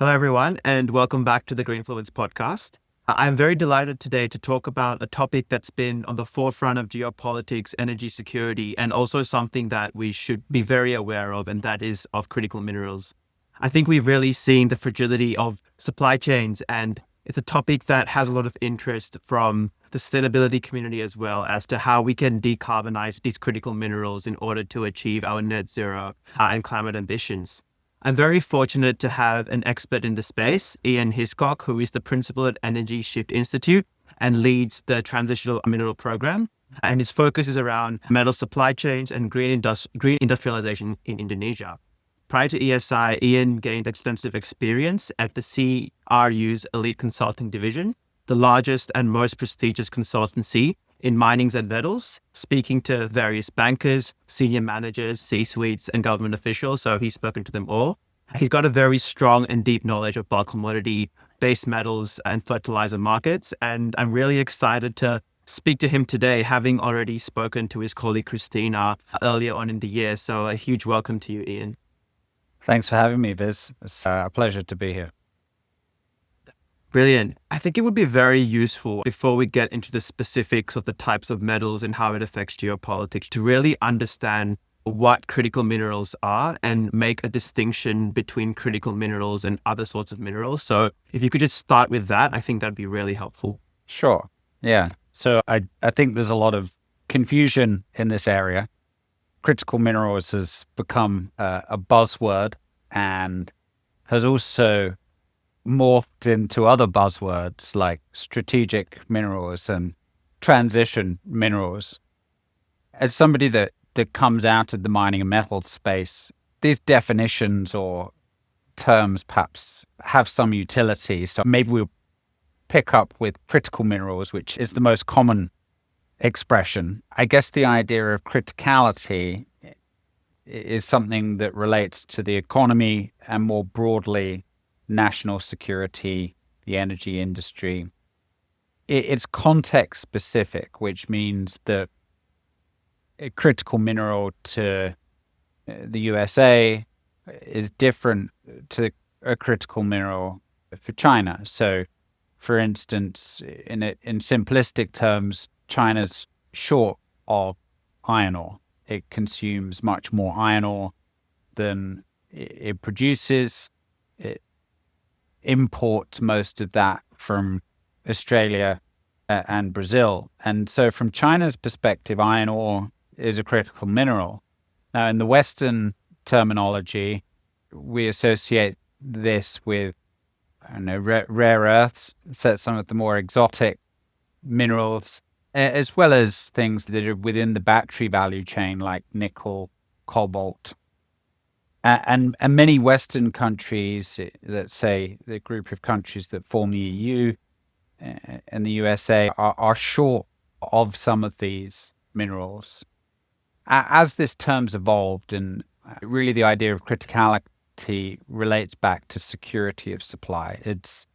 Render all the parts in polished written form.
Hello, everyone, and welcome back to the Greenfluence podcast. I'm very delighted today to talk about a topic that's been on the forefront of geopolitics, energy security, and also something that we should be very aware of, and that is of critical minerals. I think we've really seen the fragility of supply chains, and it's a topic that has a lot of interest from the sustainability community as well as to how we can decarbonize these critical minerals in order to achieve our net zero and climate ambitions. I'm very fortunate to have an expert in the space, Ian Hiscock, who is the principal at Energy Shift Institute and leads the Transitional Mineral Program. And his focus is around metal supply chains and green industrialization in Indonesia. Prior to ESI, Ian gained extensive experience at the CRU's Elite Consulting Division, the largest and most prestigious consultancy in minings and metals, speaking to various bankers, senior managers, C-suites, and government officials. So he's spoken to them all. He's got a very strong and deep knowledge of bulk commodity, base metals, and fertilizer markets. And I'm really excited to speak to him today, having already spoken to his colleague Christina earlier on in the year. So a huge welcome to you, Ian. Thanks for having me, Viz. It's a pleasure to be here. Brilliant. I think it would be very useful before we get into the specifics of the types of metals and how it affects geopolitics to really understand what critical minerals are and make a distinction between critical minerals and other sorts of minerals. So if you could just start with that, I think that'd be really helpful. Sure. Yeah. So I think there's a lot of confusion in this area. Critical minerals has become a buzzword and has also morphed into other buzzwords like strategic minerals and transition minerals. As somebody that comes out of the mining and metal space, these definitions or terms perhaps have some utility. So maybe we'll pick up with critical minerals, which is the most common expression. I guess the idea of criticality is something that relates to the economy and more broadly national security, the energy industry. It's context specific, which means that a critical mineral to the USA is different to a critical mineral for China. So, for instance, in simplistic terms, China's short of iron ore. It consumes much more iron ore than it produces. It imports most of that from Australia and Brazil. And so from China's perspective, iron ore is a critical mineral. Now, in the Western terminology, we associate this with, rare earths, so some of the more exotic minerals, as well as things that are within the battery value chain, like nickel, cobalt. And many Western countries, let's say the group of countries that form the EU and the USA, are short of some of these minerals. As this term's evolved, and really the idea of criticality relates back to security of supply. It's,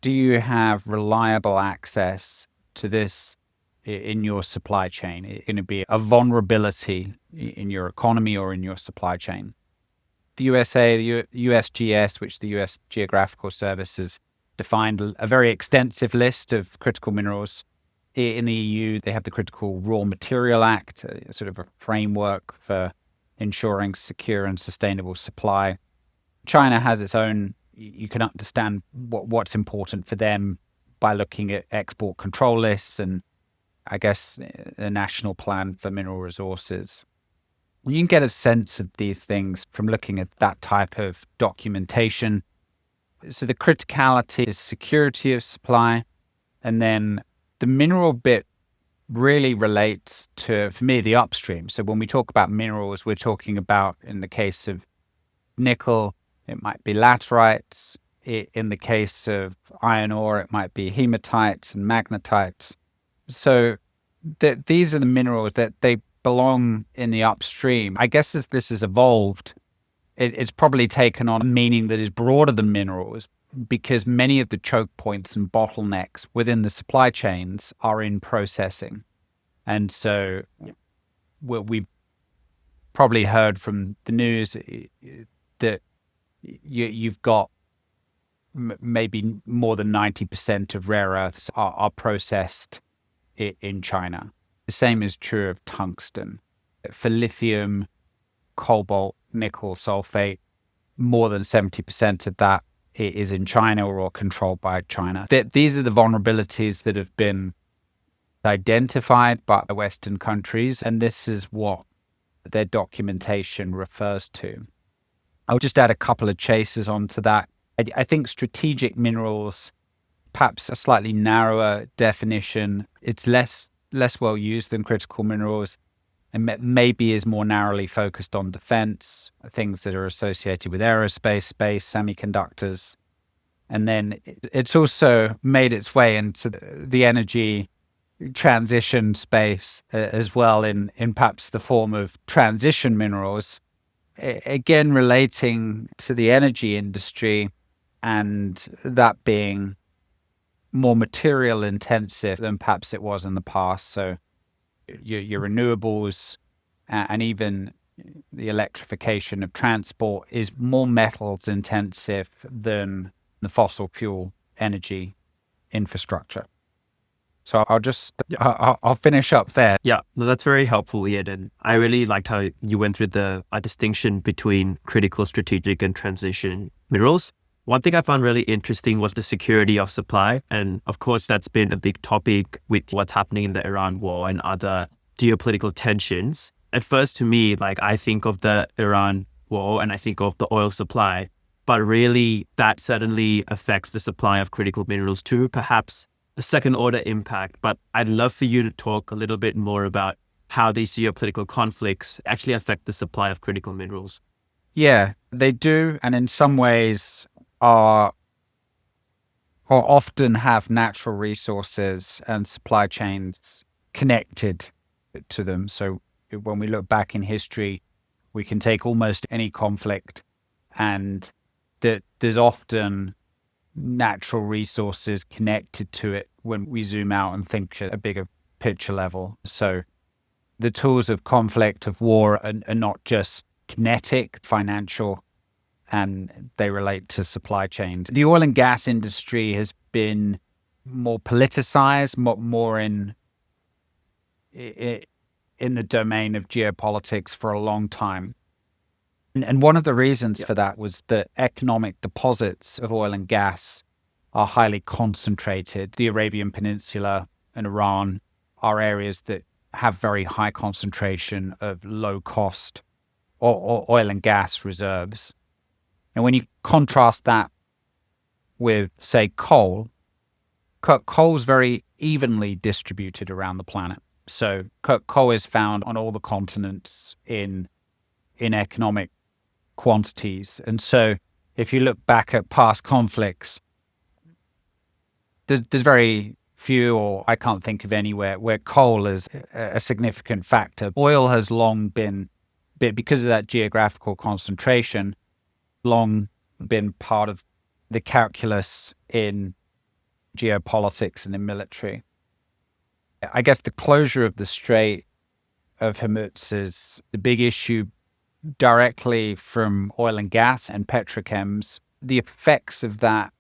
do you have reliable access to this in your supply chain? It's going to be a vulnerability in your economy or in your supply chain. The USA, the USGS, which the US Geographical Service has defined a very extensive list of critical minerals. In the EU, they have the Critical Raw Material Act, sort of a framework for ensuring secure and sustainable supply. China has its own. You can understand what's important for them by looking at export control lists and, I guess, a national plan for mineral resources. You can get a sense of these things from looking at that type of documentation. So the criticality is security of supply. And then the mineral bit really relates to, for me, the upstream. So when we talk about minerals, we're talking about, in the case of nickel, it might be laterites. In the case of iron ore, it might be hematites and magnetites. So these are the minerals that they belong in the upstream. I guess as this has evolved, it's probably taken on a meaning that is broader than minerals, because many of the choke points and bottlenecks within the supply chains are in processing. And so we've probably heard from the news that you've got maybe more than 90% of rare earths are processed in China. The same is true of tungsten. For lithium, cobalt, nickel, sulfate, more than 70% of that is in China or controlled by China. These are the vulnerabilities that have been identified by Western countries, and this is what their documentation refers to. I'll just add a couple of chases onto that. I think strategic minerals, perhaps a slightly narrower definition. It's less well used than critical minerals, and maybe is more narrowly focused on defense, things that are associated with aerospace, space, semiconductors. And then it's also made its way into the energy transition space as well, in perhaps the form of transition minerals, again relating to the energy industry, and that being more material intensive than perhaps it was in the past. So your renewables and even the electrification of transport is more metals intensive than the fossil fuel energy infrastructure. So I'll finish up there. Yeah, no, that's very helpful, Ian. And I really liked how you went through the distinction between critical, strategic, and transition minerals. One thing I found really interesting was the security of supply. And of course, that's been a big topic with what's happening in the Iran war and other geopolitical tensions. At first, to me, like I think of the Iran war and I think of the oil supply, but really that certainly affects the supply of critical minerals too, perhaps a second order impact. But I'd love for you to talk a little bit more about how these geopolitical conflicts actually affect the supply of critical minerals. Yeah, they do. And in some ways are or often have natural resources and supply chains connected to them. So when we look back in history, we can take almost any conflict, and there's often natural resources connected to it when we zoom out and think at a bigger picture level. So the tools of conflict, of war, are not just kinetic, financial, and they relate to supply chains. The oil and gas industry has been more politicized, more in the domain of geopolitics for a long time. And one of the reasons for that was that economic deposits of oil and gas are highly concentrated. The Arabian Peninsula and Iran are areas that have very high concentration of low cost or oil and gas reserves. And when you contrast that with, say, coal is very evenly distributed around the planet. So coal is found on all the continents in economic quantities. And so if you look back at past conflicts, there's very few, or I can't think of anywhere, where coal is a significant factor. Oil has long been, because of that geographical concentration, long been part of the calculus in geopolitics and in military. I guess the closure of the Strait of Hormuz is the big issue directly from oil and gas and petrochems. The effects of that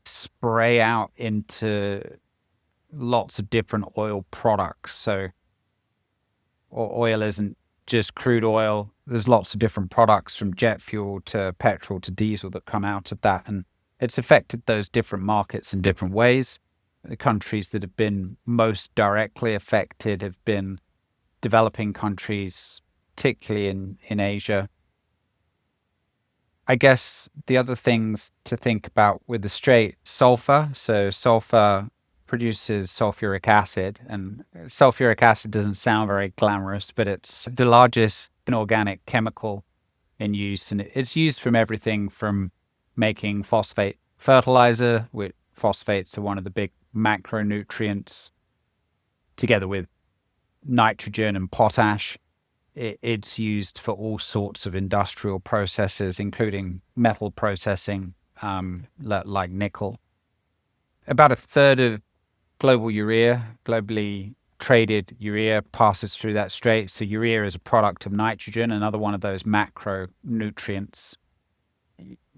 spray out into lots of different oil products. So oil isn't just crude oil. There's lots of different products, from jet fuel to petrol to diesel, that come out of that. And it's affected those different markets in different ways. The countries that have been most directly affected have been developing countries, particularly in Asia. I guess the other things to think about with the Strait, sulfur. So sulfur produces sulfuric acid, and sulfuric acid doesn't sound very glamorous, but it's the largest inorganic chemical in use, and it's used from everything from making phosphate fertilizer, which phosphates are one of the big macronutrients, together with nitrogen and potash. It's used for all sorts of industrial processes, including metal processing, like nickel. About a third of globally traded urea, passes through that strait. So urea is a product of nitrogen, another one of those macronutrients.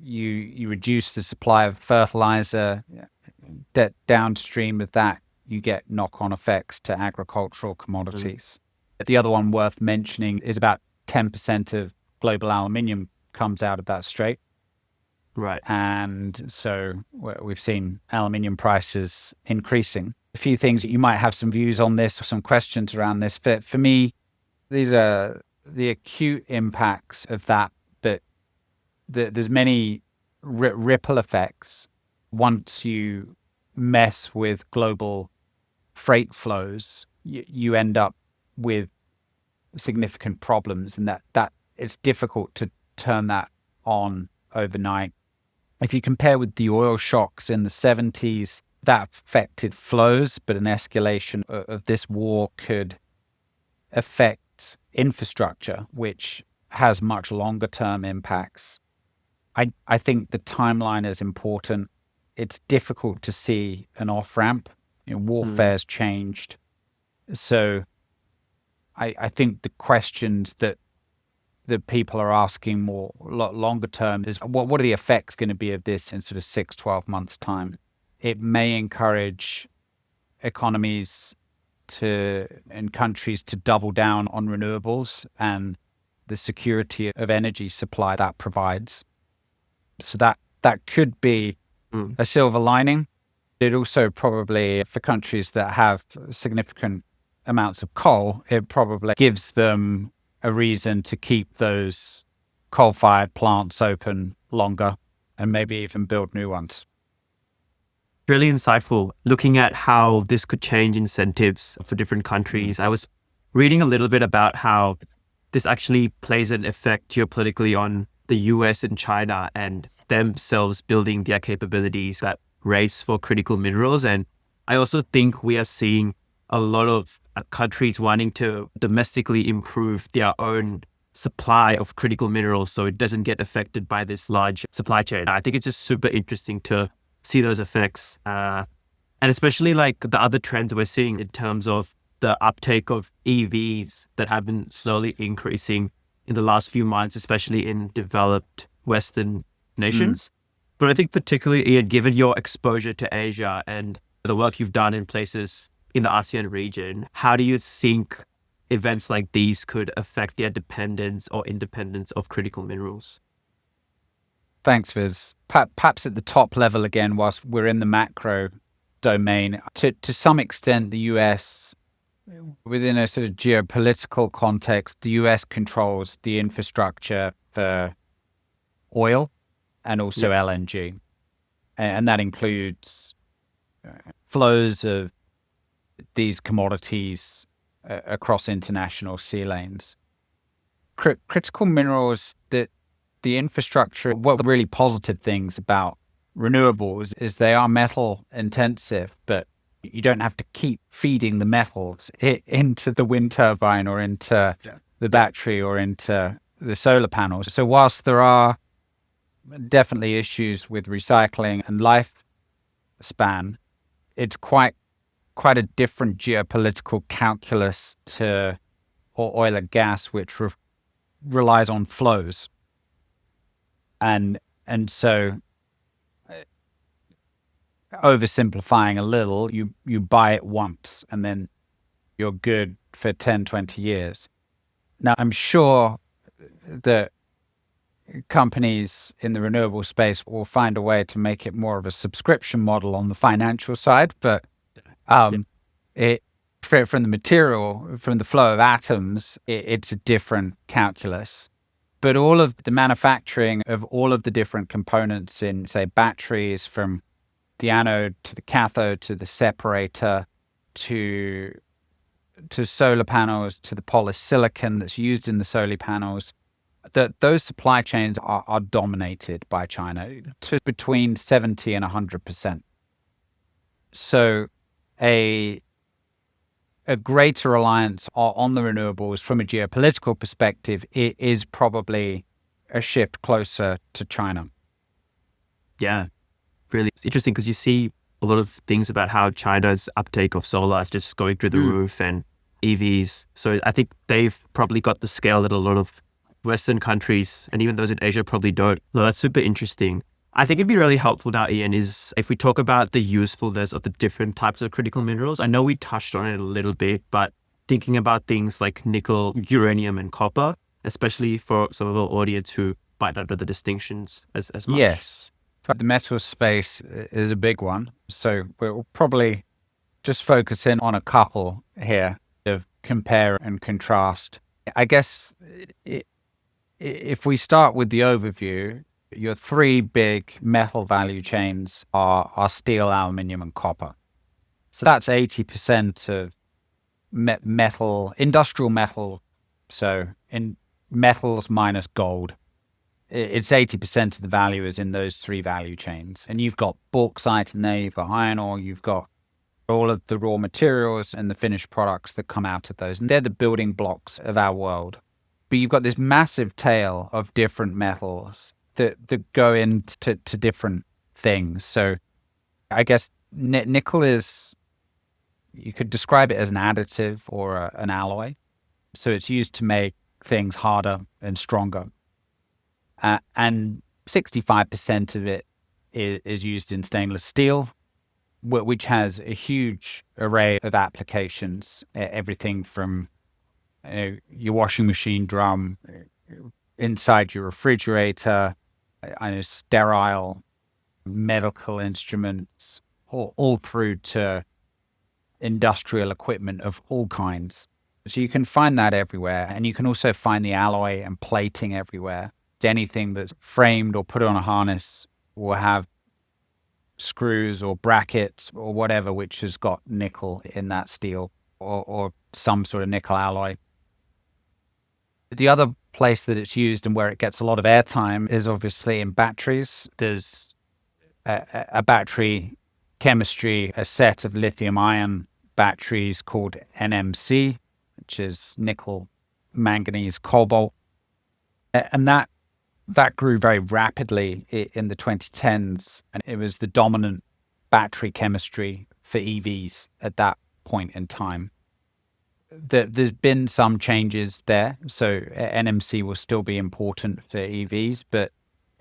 you reduce the supply of fertilizer. Downstream of that, you get knock-on effects to agricultural commodities. The other one worth mentioning is about 10% of global aluminium comes out of that strait. Right. And so we've seen aluminium prices increasing. A few things that you might have some views on this or some questions around this. But for me, these are the acute impacts of that. But there's many ripple effects once you mess with global freight flows. You end up with significant problems, and that it's difficult to turn that on overnight. If you compare with the oil shocks in the 70s, that affected flows, but an escalation of this war could affect infrastructure, which has much longer term impacts. I think the timeline is important. It's difficult to see an off ramp. Warfare's changed. So I think the questions that people are asking more longer term is what are the effects going to be of this in sort of 6-12 months time? It may encourage economies and countries to double down on renewables and the security of energy supply that provides. So that could be a silver lining. It also probably, for countries that have significant amounts of coal, it probably gives them a reason to keep those coal-fired plants open longer and maybe even build new ones. Really insightful. Looking at how this could change incentives for different countries. I was reading a little bit about how this actually plays an effect geopolitically on the US and China and themselves building their capabilities, that race for critical minerals. And I also think we are seeing a lot of countries wanting to domestically improve their own supply of critical minerals so it doesn't get affected by this large supply chain. I think it's just super interesting to see those effects. And especially like the other trends we're seeing in terms of the uptake of EVs that have been slowly increasing in the last few months, especially in developed Western nations. But I think particularly, Ian, given your exposure to Asia and the work you've done in places in the ASEAN region, how do you think events like these could affect their dependence or independence of critical minerals? Thanks, Viz. Perhaps at the top level again, whilst we're in the macro domain, to some extent, the US, within a sort of geopolitical context, the US controls the infrastructure for oil and also LNG. And that includes flows of these commodities across international sea lanes. Critical minerals, the infrastructure, what are really positive things about renewables is they are metal intensive, but you don't have to keep feeding the metals into the wind turbine or into the battery or into the solar panels. So whilst there are definitely issues with recycling and lifespan, it's quite a different geopolitical calculus to oil and gas, which relies on flows. And so, oversimplifying a little, you buy it once and then you're good for 10, 20 years. Now, I'm sure that companies in the renewable space will find a way to make it more of a subscription model on the financial side, but from the material, from the flow of atoms, it's a different calculus. But all of the manufacturing of all of the different components in, say, batteries, from the anode to the cathode to the separator to solar panels to the polysilicon that's used in the solar panels, that those supply chains are dominated by China to between 70 and 100%. So a greater reliance on the renewables from a geopolitical perspective is probably a shift closer to China. Yeah, really interesting, because you see a lot of things about how China's uptake of solar is just going through the roof, and EVs. So I think they've probably got the scale that a lot of Western countries and even those in Asia probably don't. So that's super interesting. I think it'd be really helpful now, Ian, is if we talk about the usefulness of the different types of critical minerals. I know we touched on it a little bit, but thinking about things like nickel, uranium, and copper, especially for some of our audience who might not know the distinctions as much. Yes. But the metal space is a big one. So we'll probably just focus in on a couple here to compare and contrast. I guess if we start with the overview, your three big metal value chains are steel, aluminium, and copper. So that's 80% of metal, industrial metal. So in metals minus gold, it's 80% of the value is in those three value chains. And you've got bauxite in there, you've got iron ore, you've got all of the raw materials and the finished products that come out of those. And they're the building blocks of our world. But you've got this massive tail of different metals that go into different things. So I guess nickel is, you could describe it as an additive or an alloy. So it's used to make things harder and stronger. And 65% of it is used in stainless steel, which has a huge array of applications, everything from your washing machine drum, inside your refrigerator, sterile medical instruments, all through to industrial equipment of all kinds. So you can find that everywhere. And you can also find the alloy and plating everywhere. Anything that's framed or put on a harness will have screws or brackets or whatever, which has got nickel in that steel or some sort of nickel alloy. The other place that it's used and where it gets a lot of airtime is obviously in batteries. There's a battery chemistry, a set of lithium ion batteries called NMC, which is nickel, manganese, cobalt. And that grew very rapidly in the 2010s, and it was the dominant battery chemistry for EVs at that point in time. There's been some changes there, so NMC will still be important for EVs, but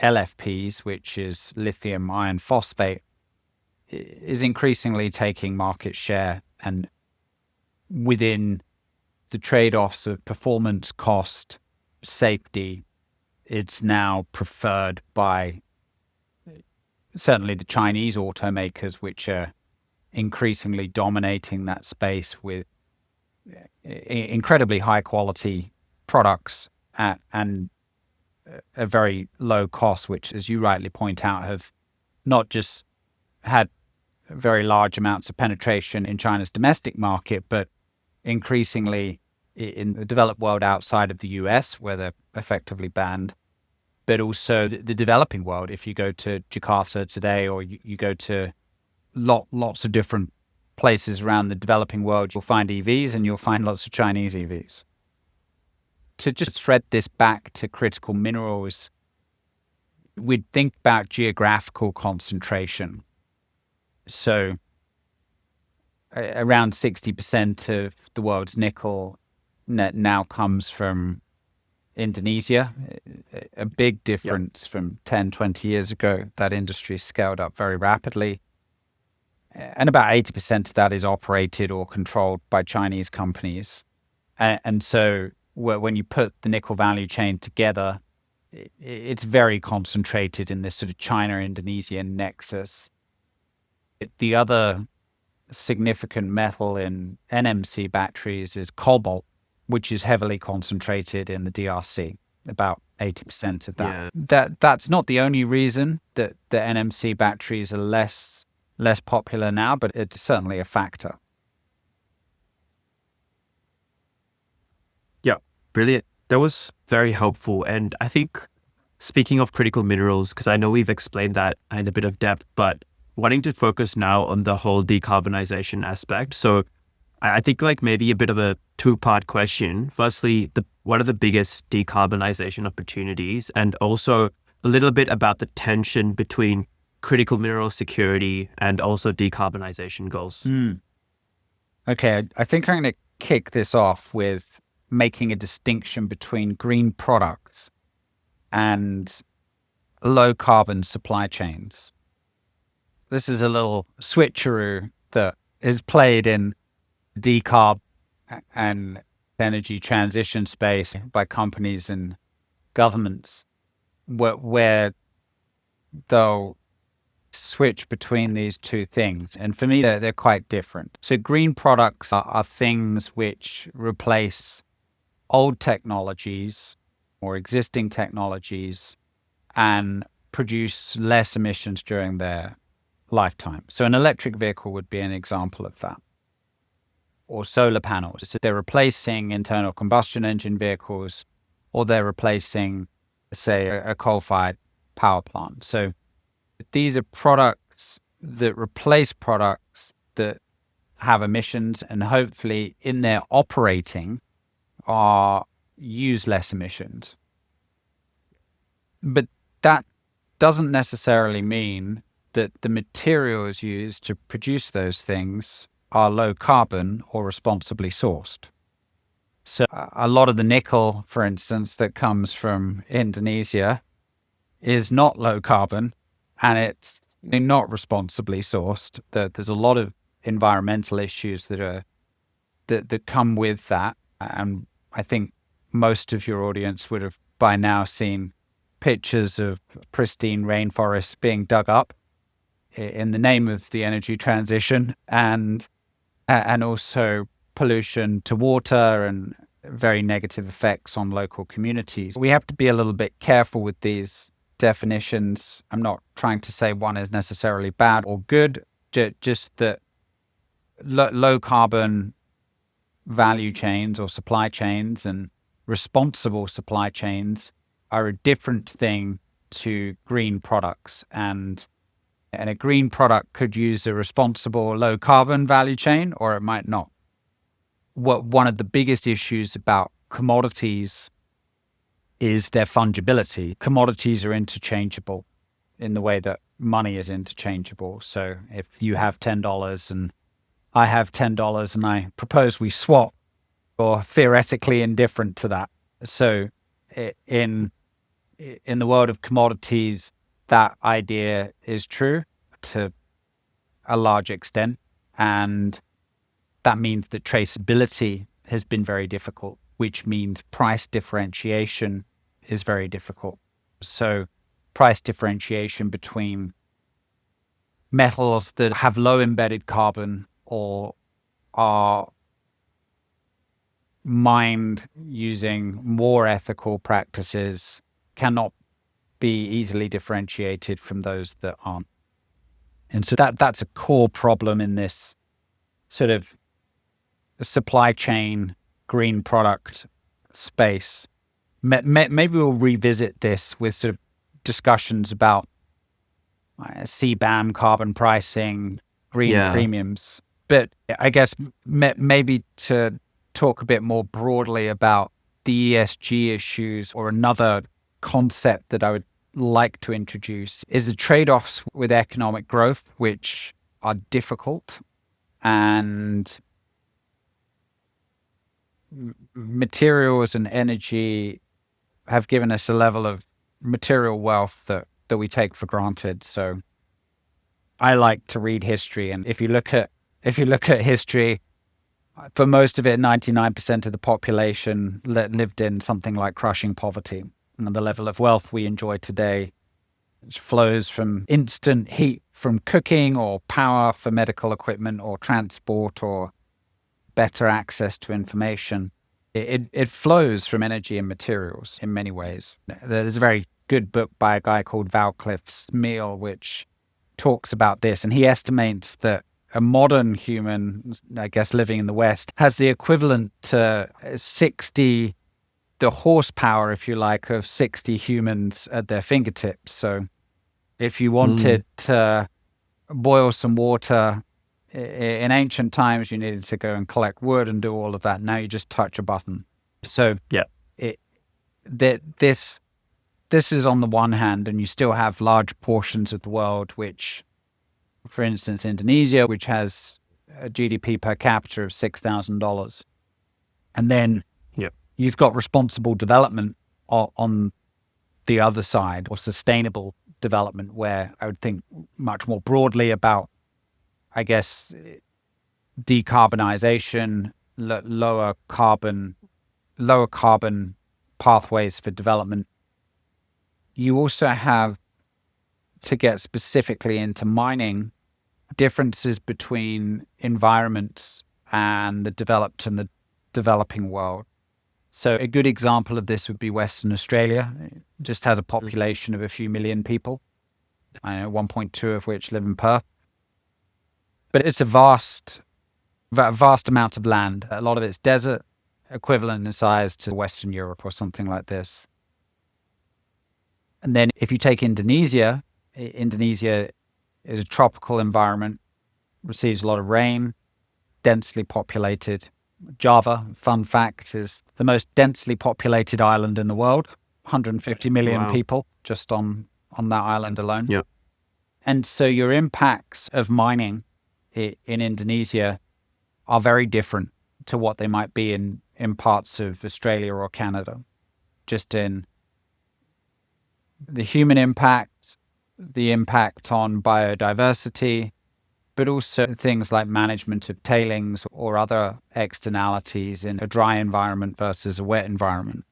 LFPs, which is lithium iron phosphate, is increasingly taking market share, and within the trade-offs of performance, cost, safety, it's now preferred by certainly the Chinese automakers, which are increasingly dominating that space with incredibly high quality products and a very low cost, which, as you rightly point out, have not just had very large amounts of penetration in China's domestic market, but increasingly in the developed world outside of the US, where they're effectively banned, but also the developing world. If you go to Jakarta today, or you go to lots of different places around the developing world, you'll find EVs and you'll find lots of Chinese EVs. To just thread this back to critical minerals, we'd think about geographical concentration. So around 60% of the world's nickel now comes from Indonesia, a big difference from 10, 20 years ago. That industry scaled up very rapidly. And about 80% of that is operated or controlled by Chinese companies. And so when you put the nickel value chain together, it's very concentrated in this sort of China-Indonesian nexus. The other significant metal in NMC batteries is cobalt, which is heavily concentrated in the DRC, about 80% of that. Yeah. That's not the only reason that the NMC batteries are less popular now, but it's certainly a factor. Yeah, brilliant. That was very helpful. And I think, speaking of critical minerals, because I know we've explained that in a bit of depth, but wanting to focus now on the whole decarbonization aspect. So I think like maybe a bit of a two-part question. Firstly, what are the biggest decarbonization opportunities? And also a little bit about the tension between critical mineral security and also decarbonization goals. Okay, I think I'm going to kick this off with making a distinction between green products and low carbon supply chains. This is a little switcheroo that is played in decarb and energy transition space by companies and governments, where they'll switch between these two things. And for me, they're quite different. So green products are things which replace old technologies or existing technologies and produce less emissions during their lifetime. So an electric vehicle would be an example of that. Or solar panels. So they're replacing internal combustion engine vehicles, or they're replacing, say, a coal-fired power plant. So these are products that replace products that have emissions and hopefully in their operating use less emissions. But that doesn't necessarily mean that the materials used to produce those things are low carbon or responsibly sourced. So a lot of the nickel, for instance, that comes from Indonesia is not low carbon and it's not responsibly sourced. There's a lot of environmental issues that come with that. And I think most of your audience would have by now seen pictures of pristine rainforests being dug up in the name of the energy transition, and also pollution to water and very negative effects on local communities. We have to be a little bit careful with these definitions. I'm not trying to say one is necessarily bad or good, just that low carbon value chains or supply chains and responsible supply chains are a different thing to green products. And a green product could use a responsible low carbon value chain, or it might not. One of the biggest issues about commodities is their fungibility. Commodities are interchangeable in the way that money is interchangeable. So if you have $10 and I have $10 and I propose we swap, or theoretically indifferent to that. So in the world of commodities, that idea is true to a large extent. And that means that traceability has been very difficult, which means price differentiation is very difficult. So price differentiation between metals that have low embedded carbon or are mined using more ethical practices cannot be easily differentiated from those that aren't. And so that's a core problem in this sort of supply chain green product space. Maybe we'll revisit this with sort of discussions about CBAM, carbon pricing, green premiums. But I guess maybe to talk a bit more broadly about the ESG issues, or another concept that I would like to introduce is the trade-offs with economic growth, which are difficult, and materials and energy have given us a level of material wealth that we take for granted. So I like to read history, and if you look at history, for most of it, 99% of the population lived in something like crushing poverty. And the level of wealth we enjoy today flows from instant heat from cooking, or power for medical equipment or transport, or better access to information. It flows from energy and materials in many ways. There's a very good book by a guy called Valcliffe Smeel, which talks about this. And he estimates that a modern human, I guess living in the West, has the equivalent to 60, the horsepower, if you like, of 60 humans at their fingertips. So if you wanted to boil some water in ancient times, you needed to go and collect wood and do all of that. Now you just touch a button. So this is on the one hand, and you still have large portions of the world which, for instance, Indonesia, which has a GDP per capita of $6,000. And then you've got responsible development on the other side, or sustainable development, where I would think much more broadly about, I guess, decarbonization, lower carbon pathways for development. You also have, to get specifically into mining, differences between environments and the developed and the developing world. So a good example of this would be Western Australia. It just has a population of a few million people, 1.2 of which live in Perth. But it's a vast amount of land. A lot of it's desert, equivalent in size to Western Europe or something like this. And then if you take Indonesia, Indonesia is a tropical environment, receives a lot of rain, densely populated. Java, fun fact, is the most densely populated island in the world, 150 million people just on that island alone. Yep. And so your impacts of mining in Indonesia are very different to what they might be in parts of Australia or Canada, just in the human impact, the impact on biodiversity, but also things like management of tailings or other externalities in a dry environment versus a wet environment.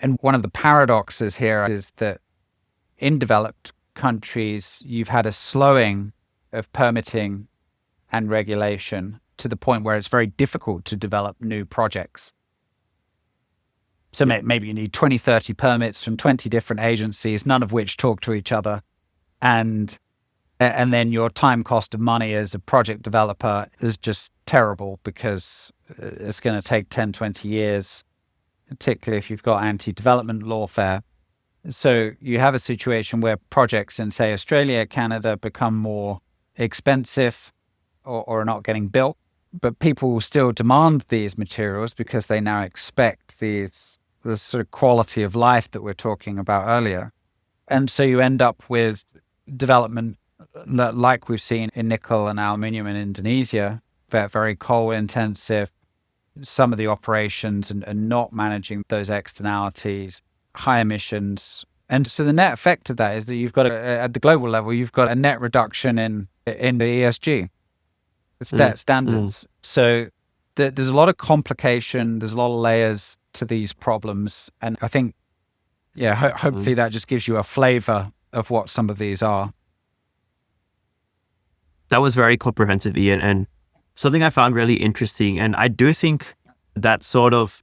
And one of the paradoxes here is that in developed countries, you've had a slowing of permitting and regulation to the point where it's very difficult to develop new projects. So maybe you need 20, 30 permits from 20 different agencies, none of which talk to each other. And then your time cost of money as a project developer is just terrible, because it's going to take 10, 20 years, particularly if you've got anti-development lawfare. So you have a situation where projects in, say, Australia, Canada become more expensive or are not getting built, but people will still demand these materials because they now expect this sort of quality of life that we're talking about earlier. And so you end up with development like we've seen in nickel and aluminium in Indonesia, very coal intensive, some of the operations and not managing those externalities, high emissions. And so the net effect of that is that you've got, at the global level, you've got a net reduction in the ESG standards. So there's a lot of complication, there's a lot of layers to these problems. And I think, hopefully that just gives you a flavor of what some of these are. That was very comprehensive, Ian, and something I found really interesting. And I do think that sort of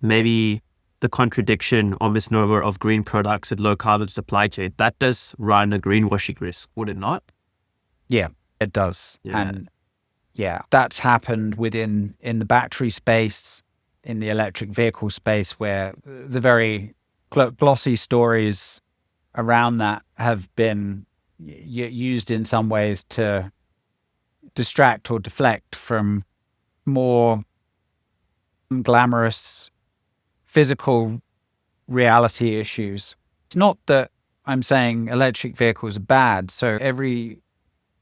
maybe the contradiction or misnomer of green products and low carbon supply chain, that does run a greenwashing risk, would it not? Yeah, it does. Yeah. And that's happened in the battery space, in the electric vehicle space, where the very glossy stories around that have been used in some ways to distract or deflect from more glamorous physical reality issues. It's not that I'm saying electric vehicles are bad. So every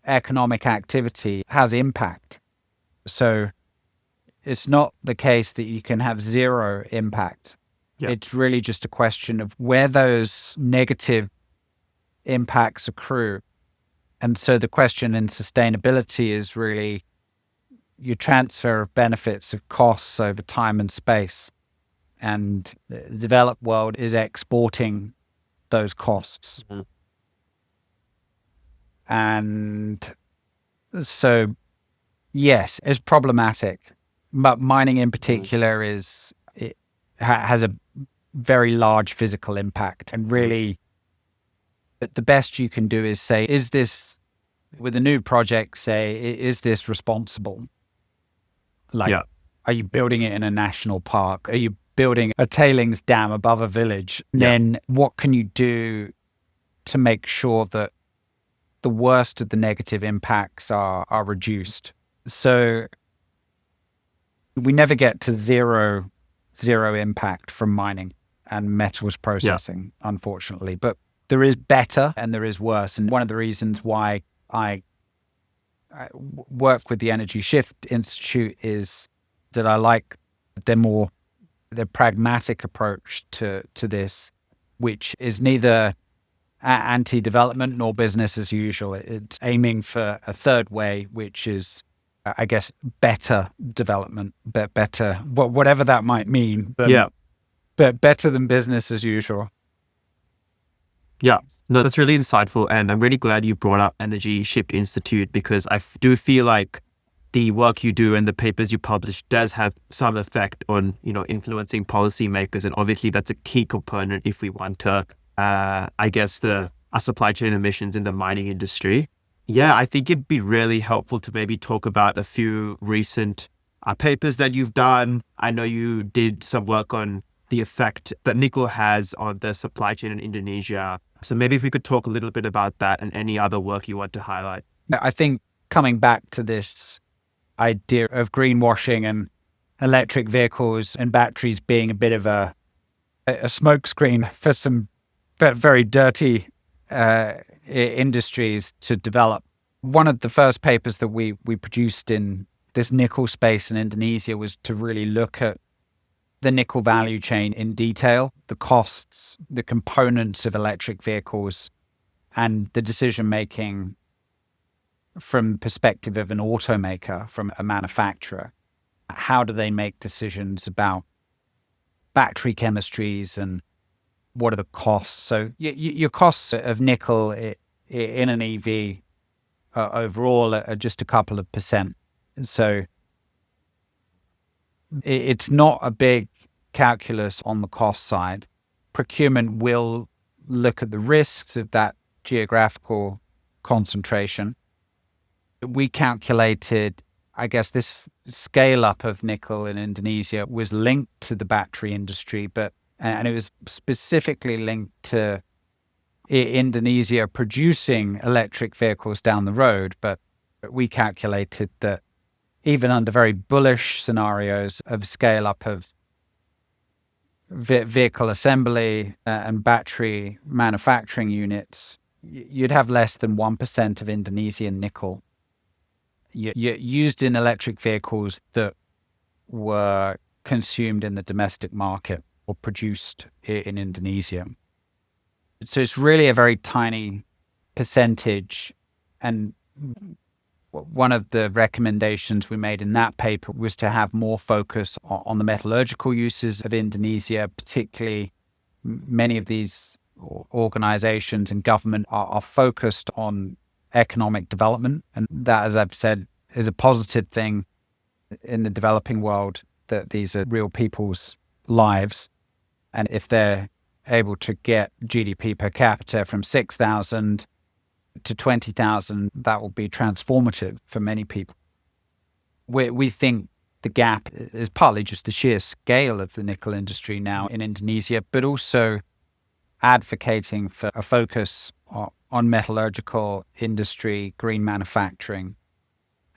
economic activity has impact. So it's not the case that you can have zero impact. Yep. It's really just a question of where those negative impacts accrue. And so the question in sustainability is really your transfer of benefits of costs over time and space. And the developed world is exporting those costs. Mm-hmm. And so, yes, it's problematic. But mining in particular has a very large physical impact. And really, the best you can do is say, is this, with a new project, say, is this responsible? Are you building it in a national park? Are you building a tailings dam above a village? Then what can you do to make sure that the worst of the negative impacts are reduced? So we never get to zero impact from mining and metals processing, unfortunately. But there is better and there is worse. And one of the reasons why I work with the Energy Shift Institute is that I like they're more the pragmatic approach to this, which is neither anti-development nor business as usual. It's aiming for a third way, which is, I guess, better development, but better, whatever that might mean, but better than business as usual. Yeah, no, that's really insightful. And I'm really glad you brought up Energy Shift Institute, because I do feel like the work you do and the papers you publish does have some effect on, influencing policymakers. And obviously that's a key component if we want to, I guess, our supply chain emissions in the mining industry. Yeah, I think it'd be really helpful to maybe talk about a few recent papers that you've done. I know you did some work on the effect that nickel has on the supply chain in Indonesia. So maybe if we could talk a little bit about that and any other work you want to highlight. I think coming back to this idea of greenwashing and electric vehicles and batteries being a bit of a smokescreen for some very dirty industries to develop. One of the first papers that we produced in this nickel space in Indonesia was to really look at the nickel value chain in detail, the costs, the components of electric vehicles, and the decision making from perspective of an automaker, from a manufacturer. How do they make decisions about battery chemistries and what are the costs? So your costs of nickel in an EV overall are just a couple of percent. So it's not a big calculus on the cost side. Procurement will look at the risks of that geographical concentration. We calculated, I guess, this scale up of nickel in Indonesia was linked to the battery industry, and it was specifically linked to Indonesia producing electric vehicles down the road. But we calculated that even under very bullish scenarios of scale up of vehicle assembly and battery manufacturing units, you'd have less than 1% of Indonesian nickel used in electric vehicles that were consumed in the domestic market or produced in Indonesia. So it's really a very tiny percentage. And one of the recommendations we made in that paper was to have more focus on the metallurgical uses of Indonesia, particularly many of these organizations and government are focused on economic development. And that, as I've said, is a positive thing in the developing world, that these are real people's lives. And if they're able to get GDP per capita from 6,000 to 20,000, that will be transformative for many people. We think the gap is partly just the sheer scale of the nickel industry now in Indonesia, but also advocating for a focus on metallurgical industry, green manufacturing.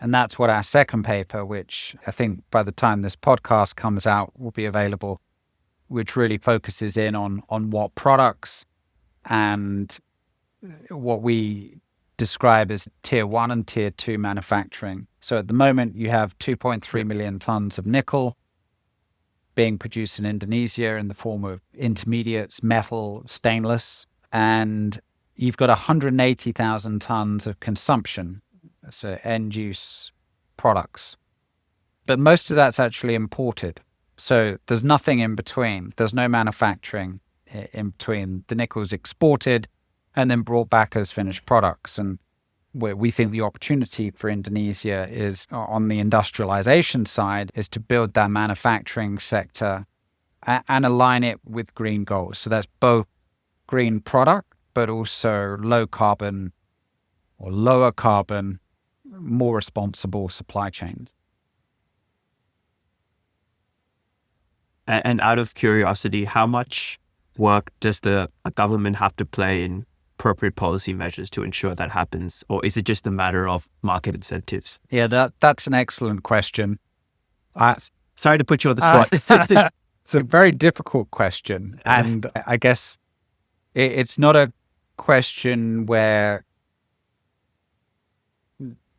And that's what our second paper, which I think by the time this podcast comes out will be available, which really focuses in on what products and what we describe as tier 1 and tier 2 manufacturing. So at the moment, you have 2.3 million tons of nickel being produced in Indonesia in the form of intermediates, metal, stainless, and you've got 180,000 tons of consumption, so end-use products. But most of that's actually imported. So there's nothing in between. There's no manufacturing in between. The nickel's exported and then brought back as finished products. And where we think the opportunity for Indonesia is on the industrialization side is to build that manufacturing sector and align it with green goals. So that's both green product, but also low carbon or lower carbon, more responsible supply chains. And out of curiosity, how much work does the government have to play in appropriate policy measures to ensure that happens? Or is it just a matter of market incentives? Yeah, that's an excellent question. Sorry to put you on the spot. It's a very difficult question. And I guess it's not a question where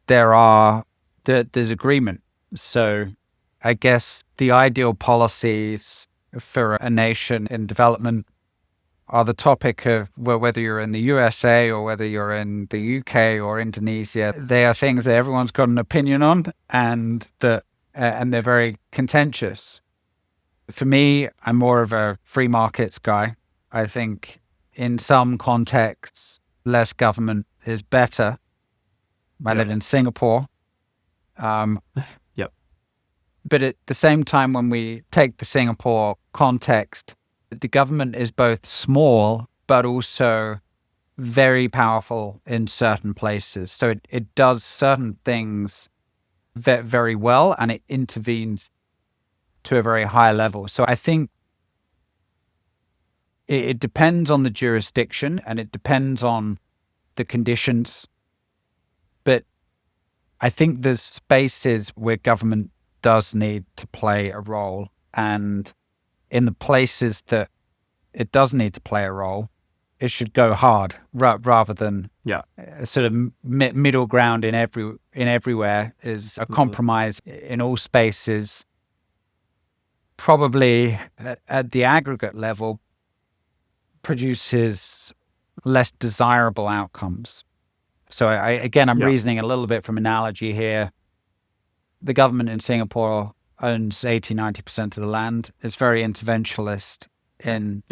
there's agreement. So I guess the ideal policies for a nation in development are the topic of, well, whether you're in the USA or whether you're in the UK or Indonesia. They are things that everyone's got an opinion on, and they're very contentious. For me, I'm more of a free markets guy. I think in some contexts, less government is better. I live in Singapore. Yep. But at the same time, when we take the Singapore context, the government is both small, but also very powerful in certain places. So it does certain things very well, and it intervenes to a very high level. So I think it depends on the jurisdiction and it depends on the conditions. But I think there's spaces where government does need to play a role. And in the places that it does need to play a role, it should go hard rather than a sort of middle ground in everywhere. Is a compromise in all spaces, probably at the aggregate level, produces less desirable outcomes. So I'm reasoning a little bit from analogy here. The government in Singapore owns 80-90% of the land. It's very interventionist in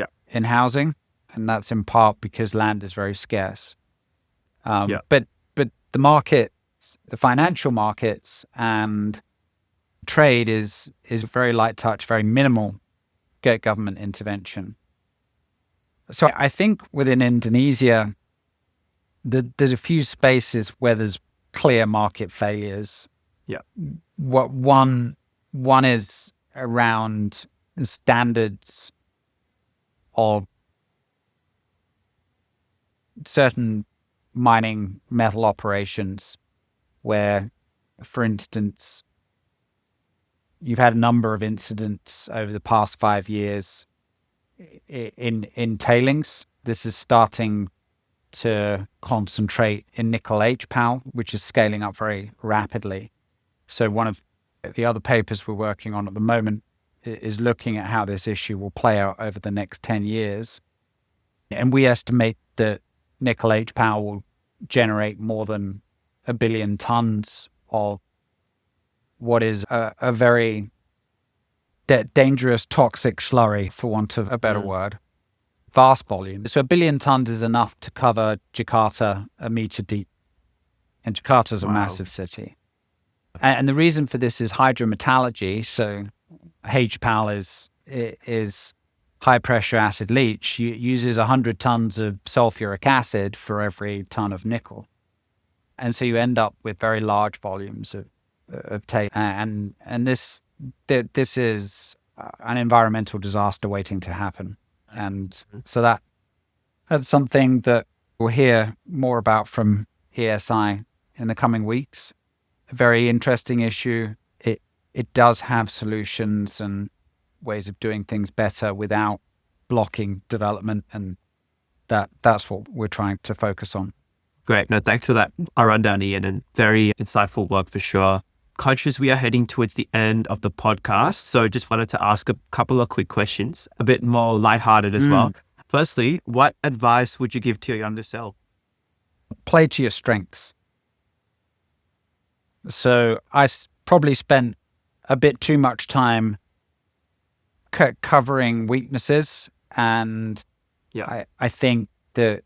housing, and that's in part because land is very scarce. But the markets, the financial markets and trade is very light touch, very minimal government intervention. So I think within Indonesia, there's a few spaces where there's clear market failures. What one is around standards of certain mining metal operations, where, for instance, you've had a number of incidents over the past 5 years in tailings. This is starting to concentrate in nickel HPAL, which is scaling up very rapidly. So one of the other papers we're working on at the moment is looking at how this issue will play out over the next 10 years. And we estimate that nickel HPAL will generate more than 1 billion tons of what is a very dangerous, toxic slurry, for want of a better word. Vast volume. So 1 billion tons is enough to cover Jakarta a meter deep. And Jakarta's a massive city. And the reason for this is hydrometallurgy. So HPAL is high pressure acid leach. Uses 100 tons of sulfuric acid for every ton of nickel. And so you end up with very large volumes of tape. And this is an environmental disaster waiting to happen. And so that's something that we'll hear more about from ESI in the coming weeks. A very interesting issue. It does have solutions and ways of doing things better without blocking development, and that's what we're trying to focus on. Great. No, thanks for that rundown, Ian, and very insightful work for sure. Coaches, we are heading towards the end of the podcast, so just wanted to ask a couple of quick questions, a bit more lighthearted as well. Firstly, what advice would you give to your younger self? Play to your strengths. So I probably spent a bit too much time covering weaknesses, and I think that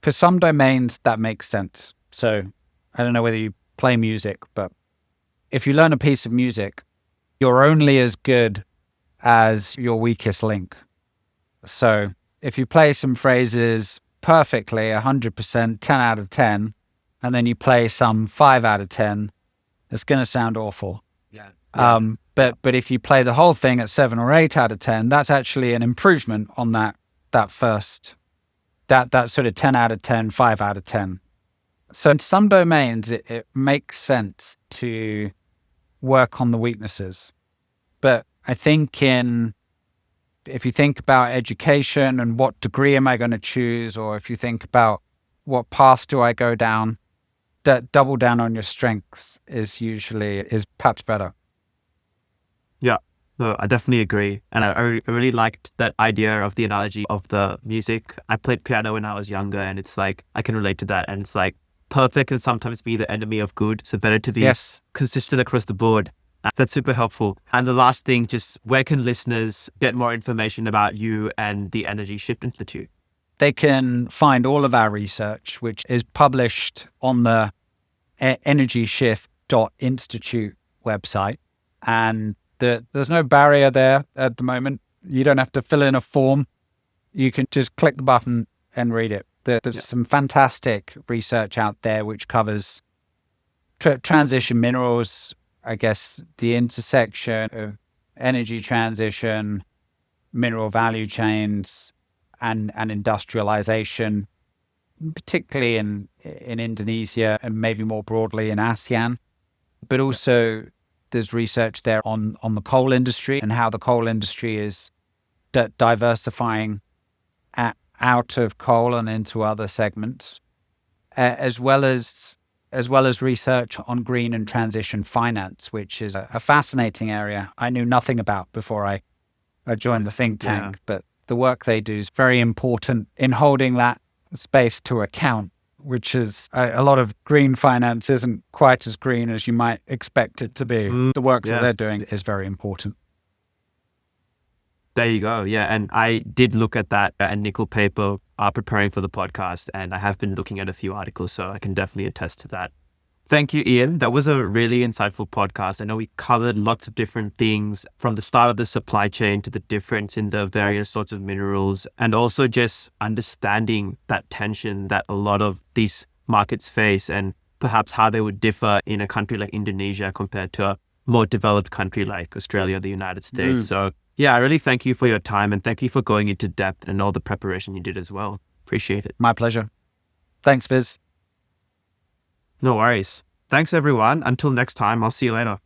for some domains that makes sense. So I don't know whether you play music, but if you learn a piece of music, you're only as good as your weakest link. So if you play some phrases perfectly, 100%, 10 out of 10, and then you play some 5 out of 10, it's going to sound awful. But if you play the whole thing at 7 or 8 out of 10, that's actually an improvement on that first, that sort of 10 out of 10, 5 out of 10. So in some domains, it makes sense to work on the weaknesses. But I think if you think about education and what degree am I going to choose, or if you think about what path do I go down, that double down on your strengths is perhaps better. Yeah. No, I definitely agree. And I really liked that idea of the analogy of the music. I played piano when I was younger, and it's like, I can relate to that. And it's like, perfect can sometimes be the enemy of good. So better to be Yes. consistent across the board. That's super helpful. And the last thing, just where can listeners get more information about you and the Energy Shift Institute? They can find all of our research, which is published on the energyshift.institute website. And there's no barrier there at the moment. You don't have to fill in a form. You can just click the button and read it. There's some fantastic research out there which covers transition minerals, I guess the intersection of energy transition, mineral value chains, and industrialization, particularly in Indonesia and maybe more broadly in ASEAN. But also there's research there on the coal industry and how the coal industry is diversifying out of coal and into other segments, as well as research on green and transition finance, which is a fascinating area I knew nothing about before I joined the think tank. But the work they do is very important in holding that space to account, which is a lot of green finance isn't quite as green as you might expect it to be. The work that they're doing is very important. There you go. Yeah. And I did look at that and nickel paper preparing for the podcast, and I have been looking at a few articles, so I can definitely attest to that. Thank you, Ian. That was a really insightful podcast. I know we covered lots of different things from the start of the supply chain to the difference in the various sorts of minerals, and also just understanding that tension that a lot of these markets face and perhaps how they would differ in a country like Indonesia compared to a more developed country like Australia or the United States. So yeah, I really thank you for your time, and thank you for going into depth and all the preparation you did as well. Appreciate it. My pleasure. Thanks, Viz. No worries. Thanks, everyone. Until next time, I'll see you later.